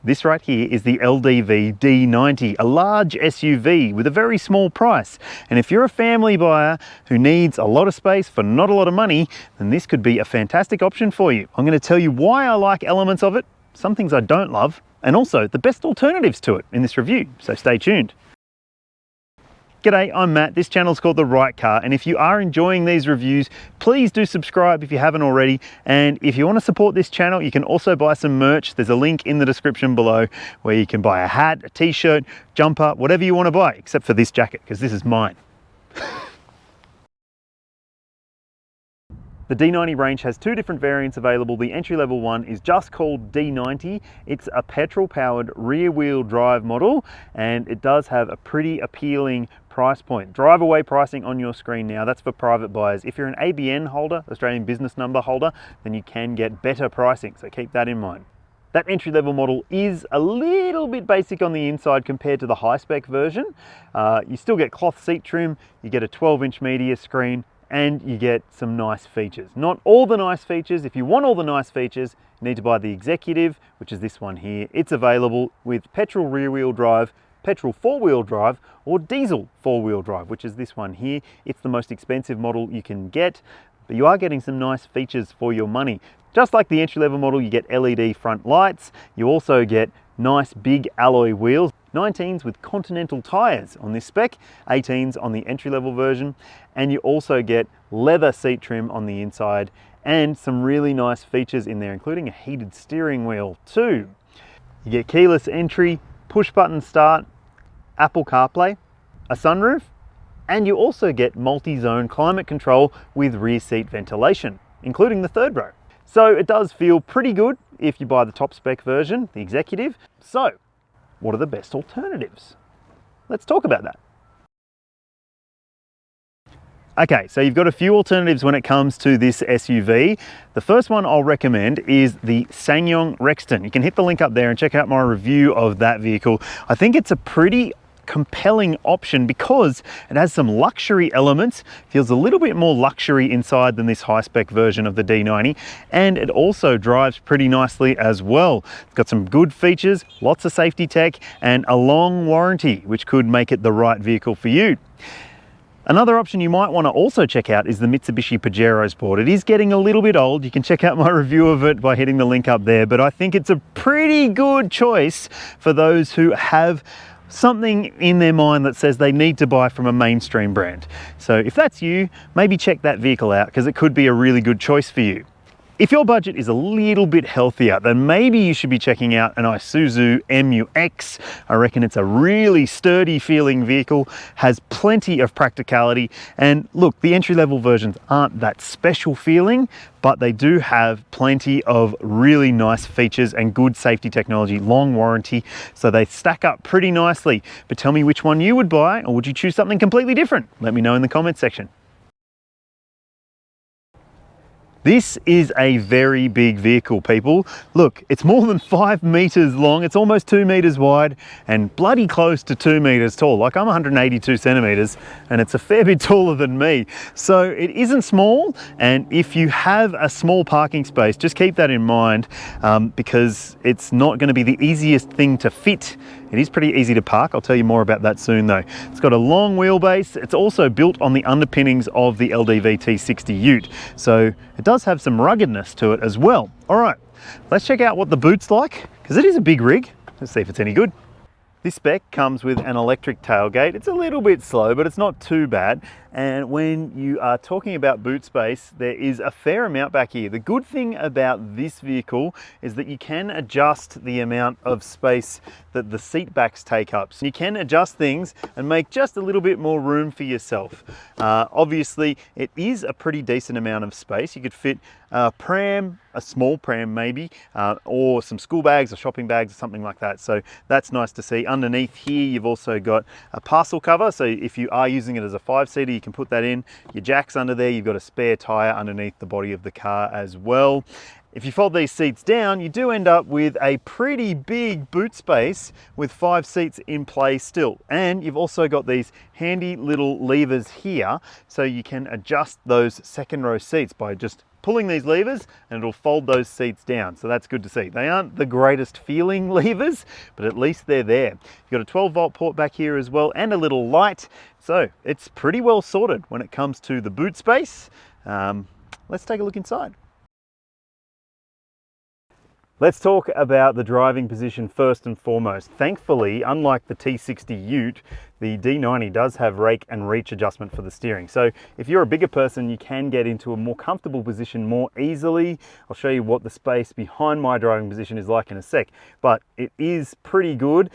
This right here is the LDV D90, a large SUV with a very small price. And if you're a family buyer who needs a lot of space for not a lot of money, then this could be a fantastic option for you. I'm going to tell you why I like elements of it, some things I don't love, and also the best alternatives to it in this review, so stay tuned. G'day, I'm Matt. This channel is called The Right Car, and if you are enjoying these reviews, please do subscribe if you haven't already. And if you want to support this channel, you can also buy some merch. There's a link in the description below where you can buy a hat, a t-shirt, jumper, whatever you want to buy, except for this jacket, because this is mine. The D90 range has two different variants available. The entry-level one is just called D90. It's a petrol-powered rear-wheel drive model, and it does have a pretty appealing price point. Drive away pricing on your screen now. That's for private buyers. If you're an ABN holder, Australian Business Number holder, then you can get better pricing, so keep that in mind. That entry-level model is a little bit basic on the inside compared to the high-spec version. You still get cloth seat trim, you get a 12-inch media screen, and you get some nice features. Not all the nice features. If you want all the nice features, you need to buy the Executive, which is this one here. It's available with petrol rear-wheel drive, petrol four-wheel drive, or diesel four-wheel drive, which is this one here. It's the most expensive model you can get, but you are getting some nice features for your money. Just like the entry-level model, you get LED front lights. You also get nice big alloy wheels. 19s with Continental tyres on this spec, 18s on the entry-level version, and you also get leather seat trim on the inside and some really nice features in there, including a heated steering wheel too. You get keyless entry, push-button start, Apple CarPlay, a sunroof, and you also get multi-zone climate control with rear seat ventilation, including the third row. So it does feel pretty good if you buy the top spec version, the Executive. So what are the best alternatives? Let's talk about that. Okay, so you've got a few alternatives when it comes to this SUV. The first one I'll recommend is the SsangYong Rexton. You can hit the link up there and check out my review of that vehicle. I think it's a pretty compelling option because it has some luxury elements, feels a little bit more luxury inside than this high-spec version of the D90, and it also drives pretty nicely as well. It's got some good features, lots of safety tech, and a long warranty, which could make it the right vehicle for you. Another option you might want to also check out is the Mitsubishi Pajero Sport. It is getting a little bit old. You can check out my review of it by hitting the link up there, but I think it's a pretty good choice for those who have something in their mind that says they need to buy from a mainstream brand. So if that's you, maybe check that vehicle out because it could be a really good choice for you. If your budget is a little bit healthier, then maybe you should be checking out an Isuzu MU-X. I reckon it's a really sturdy feeling vehicle, has plenty of practicality, and look, the entry-level versions aren't that special feeling, but they do have plenty of really nice features and good safety technology, long warranty, so they stack up pretty nicely. But tell me which one you would buy, or would you choose something completely different? Let me know in the comments section. This is a very big vehicle, people. Look, it's more than 5 meters long, it's almost 2 meters wide, and bloody close to 2 meters tall. Like, I'm 182 centimeters, and it's a fair bit taller than me. So it isn't small, and if you have a small parking space, just keep that in mind, because it's not gonna be the easiest thing to fit. It is pretty easy to park. I'll tell you more about that soon though. It's got a long wheelbase. It's also built on the underpinnings of the LDV T60 Ute. So it does have some ruggedness to it as well. All right, let's check out what the boot's like, because it is a big rig. Let's see if it's any good. This spec comes with an electric tailgate. It's a little bit slow, but it's not too bad. And when you are talking about boot space, there is a fair amount back here. The good thing about this vehicle is that you can adjust the amount of space that the seat backs take up. So you can adjust things and make just a little bit more room for yourself. Obviously, it is a pretty decent amount of space. You could fit a pram, a small pram maybe, or some school bags or shopping bags or something like that. So that's nice to see. Underneath here, you've also got a parcel cover. So if you are using it as a 5-seater, you can put that in. Your jack's under there. You've got a spare tire underneath the body of the car as well. If you fold these seats down, you do end up with a pretty big boot space with 5 seats in play still. And you've also got these handy little levers here, so you can adjust those second row seats by just pulling these levers and it'll fold those seats down. So that's good to see. They aren't the greatest feeling levers, but at least they're there. You've got a 12-volt port back here as well and a little light. So it's pretty well sorted when it comes to the boot space. Let's take a look inside. Let's talk about the driving position first and foremost. Thankfully, unlike the T60 Ute, the D90 does have rake and reach adjustment for the steering. So if you're a bigger person, you can get into a more comfortable position more easily. I'll show you what the space behind my driving position is like in a sec, but it is pretty good.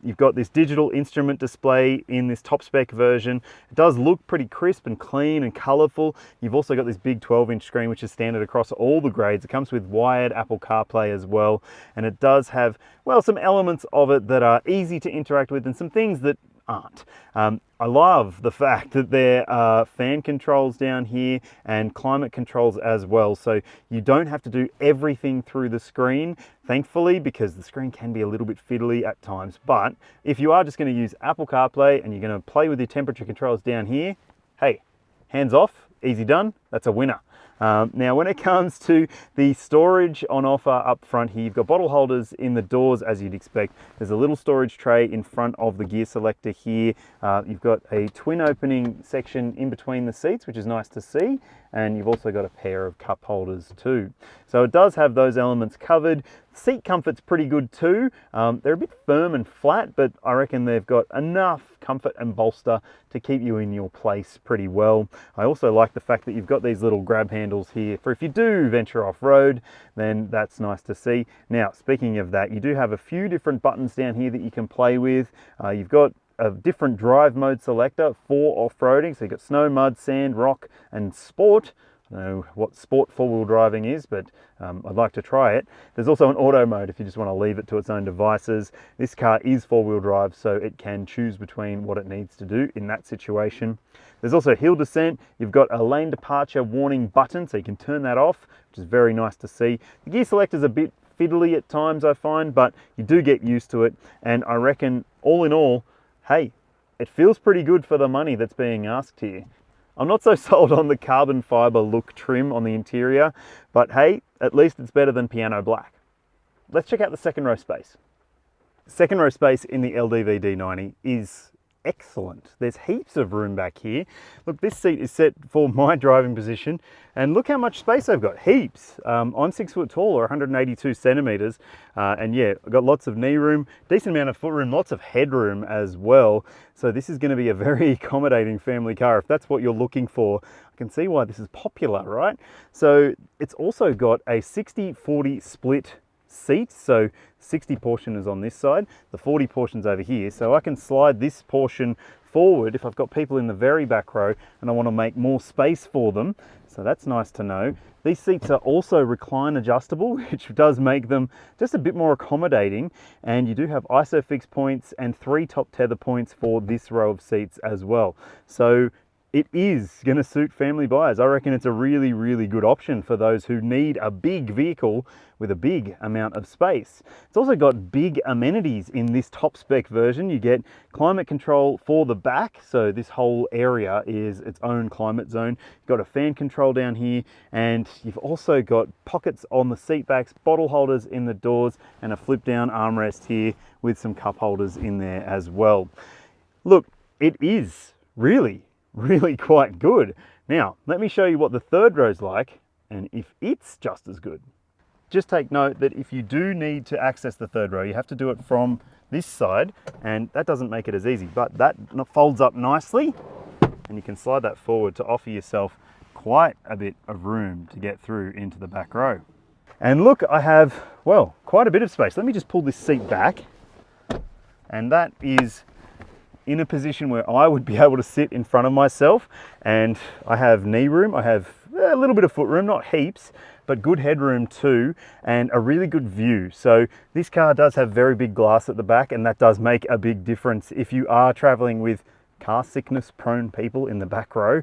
You've got this digital instrument display in this top spec version. It does look pretty crisp and clean and colorful. You've also got this big 12-inch screen, which is standard across all the grades. It comes with wired Apple CarPlay as well. And it does have, well, some elements of it that are easy to interact with and some things that aren't. I love the fact that there are fan controls down here and climate controls as well. So you don't have to do everything through the screen, thankfully, because the screen can be a little bit fiddly at times. But if you are just going to use Apple CarPlay and you're going to play with your temperature controls down here, hey, hands off, easy done, that's a winner. Now, when it comes to the storage on offer up front here, you've got bottle holders in the doors as you'd expect. There's a little storage tray in front of the gear selector here. You've got a twin opening section in between the seats, which is nice to see. And you've also got a pair of cup holders too. So it does have those elements covered. Seat comfort's pretty good too. They're a bit firm and flat, but I reckon they've got enough comfort and bolster to keep you in your place pretty well. I also like the fact that you've got these little grab handles here for if you do venture off-road, then that's nice to see. Now, speaking of that, you do have a few different buttons down here that you can play with. You've got a different drive mode selector for off-roading. So you've got snow, mud, sand, rock, and sport. I don't know what sport four-wheel driving is, but I'd like to try it. There's also an auto mode if you just want to leave it to its own devices. This car is four-wheel drive, so it can choose between what it needs to do in that situation. There's also hill descent. You've got a lane departure warning button, so you can turn that off, which is very nice to see. The gear selector's a bit fiddly at times, I find, but you do get used to it. And I reckon, all in all, hey, it feels pretty good for the money that's being asked here. I'm not so sold on the carbon fiber look trim on the interior, but hey, at least it's better than piano black. Let's check out the second row space. Second row space in the LDV D90 is excellent. There's heaps of room back here. Look, this seat is set for my driving position, and look how much space I've got. Heaps. I'm 6 foot tall, or 182 centimeters, and yeah, I've got lots of knee room, decent amount of foot room, lots of headroom as well. So this is going to be a very accommodating family car if that's what you're looking for. I can see why this is popular, right? So it's also got a 60-40 split seat, so 60 portion is on this side, the 40 portion's over here, so I can slide this portion forward if I've got people in the very back row and I want to make more space for them. So that's nice to know. These seats are also recline adjustable, which does make them just a bit more accommodating, and you do have ISOFIX points and 3 top tether points for this row of seats as well. So it is going to suit family buyers. I reckon it's a really, really good option for those who need a big vehicle with a big amount of space. It's also got big amenities in this top spec version. You get climate control for the back, so this whole area is its own climate zone. You've got a fan control down here, and you've also got pockets on the seat backs, bottle holders in the doors, and a flip down armrest here with some cup holders in there as well. Look, it is really quite good. Now, let me show you what the third row's like and if it's just as good. Just take note that if you do need to access the third row, you have to do it from this side, and that doesn't make it as easy, but that folds up nicely and you can slide that forward to offer yourself quite a bit of room to get through into the back row. And look, I have, well, quite a bit of space. Let me just pull this seat back, and that is in a position where I would be able to sit in front of myself, and I have knee room, I have a little bit of foot room, not heaps, but good headroom too, and a really good view. So this car does have very big glass at the back, and that does make a big difference if you are traveling with car sickness prone people in the back row.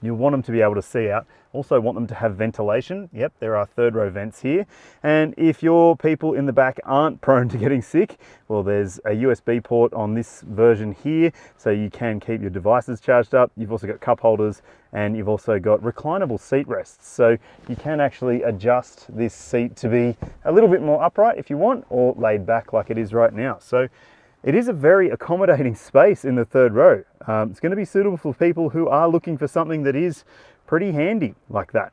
You'll want them to be able to see out. Also want them to have ventilation. Yep, there are third row vents here. And if your people in the back aren't prone to getting sick, well, there's a USB port on this version here, so you can keep your devices charged up. You've also got cup holders, and you've also got reclinable seat rests. So you can actually adjust this seat to be a little bit more upright if you want, or laid back like it is right now. So it is a very accommodating space in the third row. It's going to be suitable for people who are looking for something that is pretty handy like that.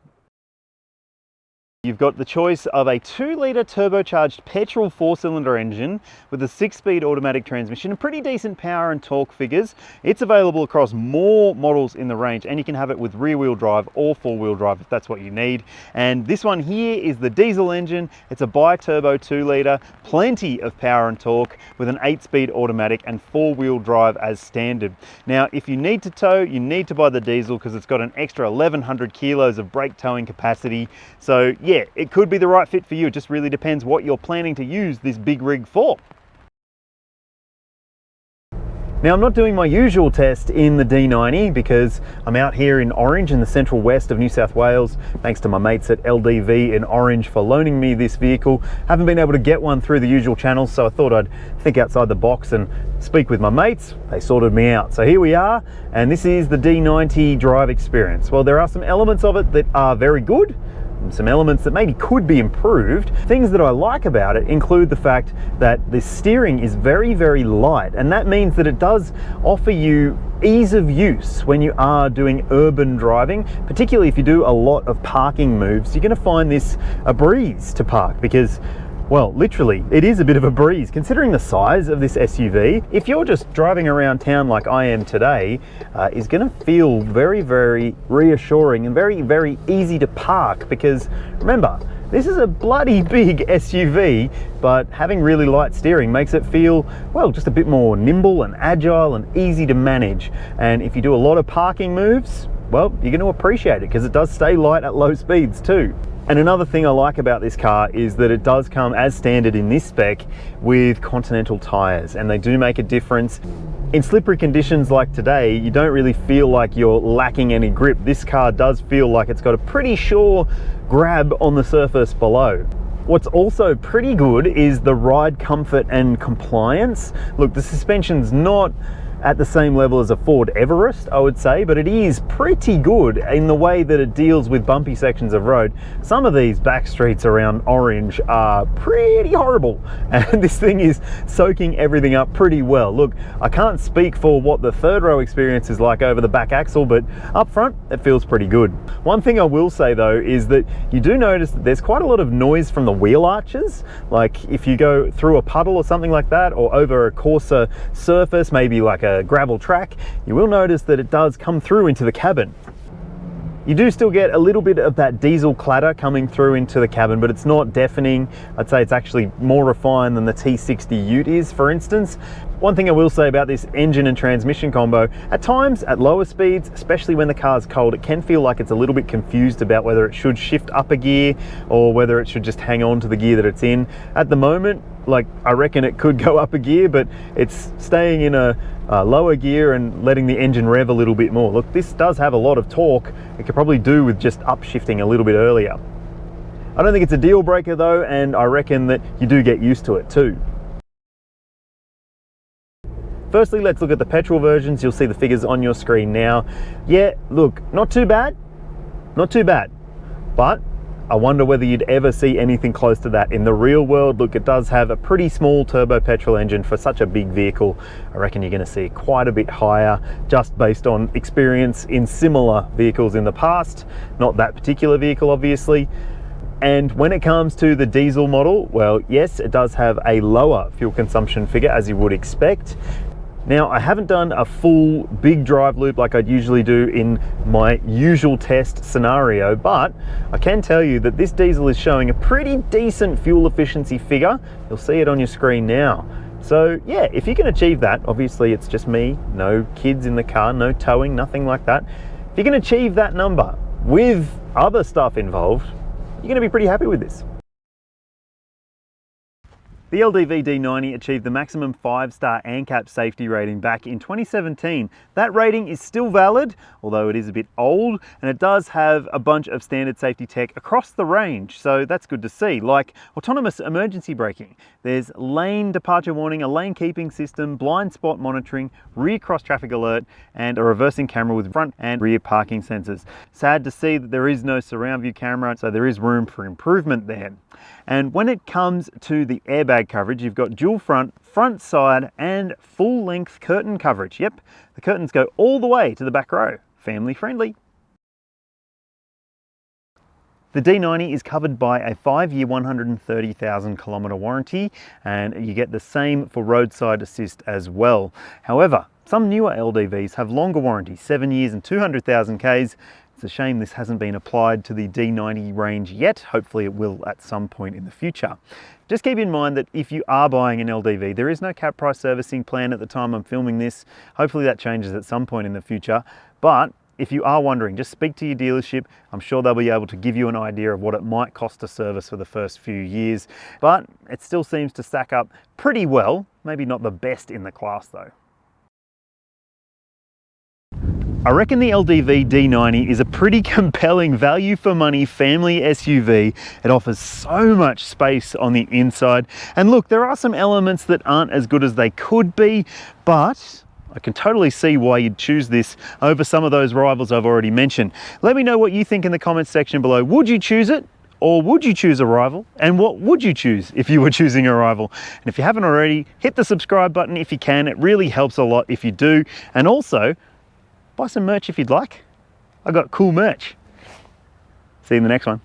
You've got the choice of a 2-litre turbocharged petrol 4-cylinder engine with a 6-speed automatic transmission and pretty decent power and torque figures. It's available across more models in the range, and you can have it with rear-wheel drive or 4-wheel drive if that's what you need. And this one here is the diesel engine. It's a bi-turbo 2-litre, plenty of power and torque with an 8-speed automatic and 4-wheel drive as standard. Now, if you need to tow, you need to buy the diesel because it's got an extra 1,100 kilos of brake towing capacity. So yeah, it could be the right fit for you. It just really depends what you're planning to use this big rig for. Now, I'm not doing my usual test in the D90 because I'm out here in Orange in the central west of New South Wales. Thanks to my mates at LDV in Orange for loaning me this vehicle. Haven't been able to get one through the usual channels, so I thought I'd think outside the box and speak with my mates. They sorted me out. So here we are, and this is the D90 drive experience. Well, there are some elements of it that are very good, some elements that maybe could be improved. Things that I like about it include the fact that the steering is very, very light, and that means that it does offer you ease of use when you are doing urban driving, particularly if you do a lot of parking moves. You're going to find this a breeze to park because, well, literally, it is a bit of a breeze considering the size of this SUV. If you're just driving around town like I am today, is going to feel very, very reassuring and very, very easy to park because remember, this is a bloody big SUV, but having really light steering makes it feel, well, just a bit more nimble and agile and easy to manage. And if you do a lot of parking moves, well, you're going to appreciate it because it does stay light at low speeds too. And another thing I like about this car is that it does come as standard in this spec with Continental tyres, and they do make a difference. In slippery conditions like today, you don't really feel like you're lacking any grip. This car does feel like it's got a pretty sure grab on the surface below. What's also pretty good is the ride comfort and compliance. Look, the suspension's not at the same level as a Ford Everest, I would say, but it is pretty good in the way that it deals with bumpy sections of road. Some of these back streets around Orange are pretty horrible, and this thing is soaking everything up pretty well. Look, I can't speak for what the third row experience is like over the back axle, but up front, it feels pretty good. One thing I will say though is that you do notice that there's quite a lot of noise from the wheel arches. Like if you go through a puddle or something like that, or over a coarser surface, maybe like a gravel track, you will notice that it does come through into the cabin. You do still get a little bit of that diesel clatter coming through into the cabin, but it's not deafening. I'd say it's actually more refined than the T60 Ute is, for instance. One thing I will say about this engine and transmission combo, at times at lower speeds, especially when the car's cold, it can feel like it's a little bit confused about whether it should shift up a gear or whether it should just hang on to the gear that it's in. At the moment, like, I reckon it could go up a gear, but it's staying in a lower gear and letting the engine rev a little bit more. Look, this does have a lot of torque. It could probably do with just upshifting a little bit earlier. I don't think it's a deal breaker though, and I reckon that you do get used to it too. Firstly, let's look at the petrol versions. You'll see the figures on your screen now. Yeah, look, not too bad, but I wonder whether you'd ever see anything close to that in the real world. Look, it does have a pretty small turbo petrol engine for such a big vehicle. I reckon you're going to see it quite a bit higher just based on experience in similar vehicles in the past. Not that particular vehicle, obviously. And when it comes to the diesel model, well, yes, it does have a lower fuel consumption figure, as you would expect. Now, I haven't done a full big drive loop like I'd usually do in my usual test scenario, but I can tell you that this diesel is showing a pretty decent fuel efficiency figure. You'll see it on your screen now. So yeah, if you can achieve that, obviously it's just me, no kids in the car, no towing, nothing like that. If you can achieve that number with other stuff involved, you're going to be pretty happy with this. The LDV D90 achieved the maximum 5-star ANCAP safety rating back in 2017. That rating is still valid, although it is a bit old, and it does have a bunch of standard safety tech across the range, so that's good to see, like autonomous emergency braking. There's lane departure warning, a lane keeping system, blind spot monitoring, rear cross traffic alert, and a reversing camera with front and rear parking sensors. Sad to see that there is no surround view camera, so there is room for improvement there. And when it comes to the airbag coverage, you've got dual front, front side, and full length curtain coverage. Yep, the curtains go all the way to the back row. Family friendly. The D90 is covered by a 5-year, 130,000 kilometre warranty, and you get the same for roadside assist as well. However, some newer LDVs have longer warranties, 7 years and 200,000 Ks. It's a shame this hasn't been applied to the D90 range yet. Hopefully it will at some point in the future. Just keep in mind that if you are buying an LDV, there is no cap price servicing plan at the time I'm filming this. Hopefully that changes at some point in the future. But if you are wondering, just speak to your dealership. I'm sure they'll be able to give you an idea of what it might cost to service for the first few years. But it still seems to stack up pretty well. Maybe not the best in the class though. I reckon the LDV D90 is a pretty compelling value for money family SUV. It offers so much space on the inside. And look, there are some elements that aren't as good as they could be, but I can totally see why you'd choose this over some of those rivals I've already mentioned. Let me know what you think in the comments section below. Would you choose it? Or would you choose a rival? And what would you choose if you were choosing a rival? And if you haven't already, hit the subscribe button if you can. It really helps a lot if you do. And also, buy some merch if you'd like. I got cool merch. See you in the next one.